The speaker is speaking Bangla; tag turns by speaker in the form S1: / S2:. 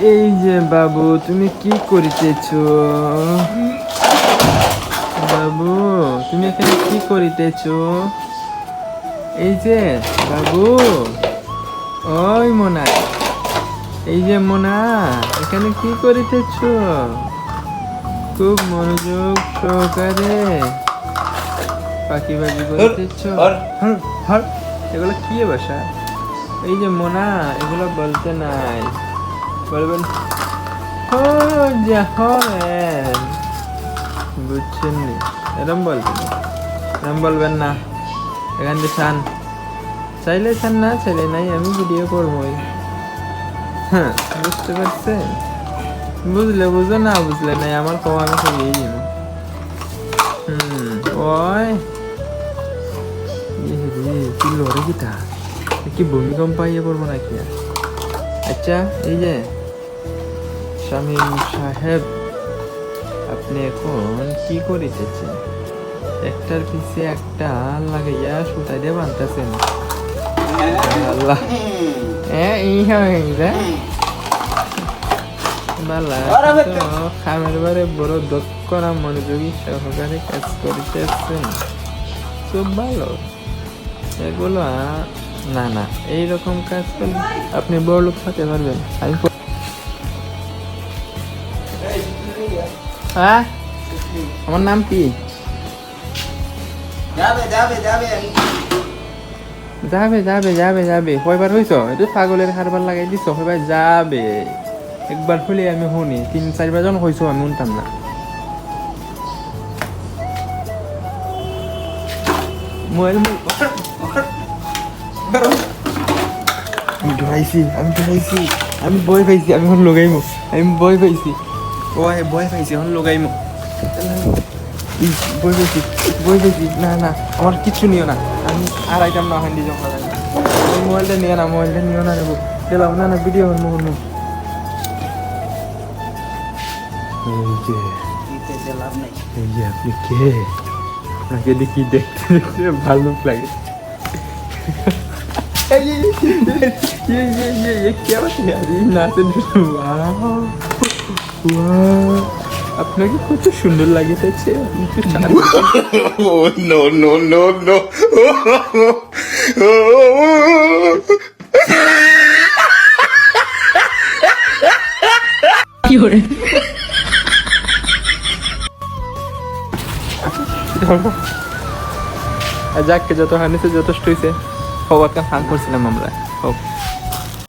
S1: এই যে বাবু, তুমি কি করিতেছ? বাবু, তুমি এখানে কি করিতেছ? এই যে বাবু, ওই মোনা, এই যে মোনা, এখানে কি করিতেছ? খুব মনোযোগ সহকারে পাখিবাজি করিতেছ। এগুলো কি ভাষা? এই যে মোনা, এগুলো বলতে নাই, বলবেন বুঝছেন নি? এরম বলবেন, এরম বলবেন না। এখান থেকে চান, চাইলে চান, না চাইলে নাই, আমি ভিডিও করবোই। হ্যাঁ, বুঝতে পারছেন? বুঝলে বুঝো, না বুঝলে নাই, আমার কম আমি করিয়েই দিব। ওই কি লড়ে কিটা, কি ভূমিকম্প পাইয়ে পড়বো নাকি? আচ্ছা, এই যে শামীম সাহেব, আপনি এখন কি করিতেছেন? একটার পিছে একটা লাগাইয়া সুতাই দিয়ে বানতেছেন। আল্লাহ, খামের বারে বড় দক্ষ না মনোযোগী সহকারে কাজ করিতেছেন, খুব ভালো। এগুলো না না, এইরকম কাজ করলে আপনি বড় লোক হতে পারবেন। আমি হ্যাঁ, আমার নাম কি? যাবে যাবে যাবে যাবে কয়বার হইছ? এটা পাগলের খারবার লাগাই দিছ, কয়বার যাবে? একবার হলে আমি শুনি, 3-4 জন হইছো, আমি শুনতাম না। মোবাইল আমি ডরাইছি, আমি ভয় পাইছি, আমি এখন লগাইমু, আমি ভয় পাইছি, ভয় পাইছি, এখন লগাইমু, ভয় পাইছি। না না, আমার কিচ্ছু নিও না, আমি আর আইটাম না হান্ডি জমা লাগাই। মোবাইলটা নিও না নেবো, গেলাম না, ভিডিও করবো। এই যে আপনি কে? আপনাকে দেখি দেখতে দেখতে ভালো লাগে। আপনাকে কত সুন্দর লাগিতেছে। যাক, যত হানিছে যথেষ্ট হয়েছে, খবরটা ফাঁক করছিলাম আমরা। হোক।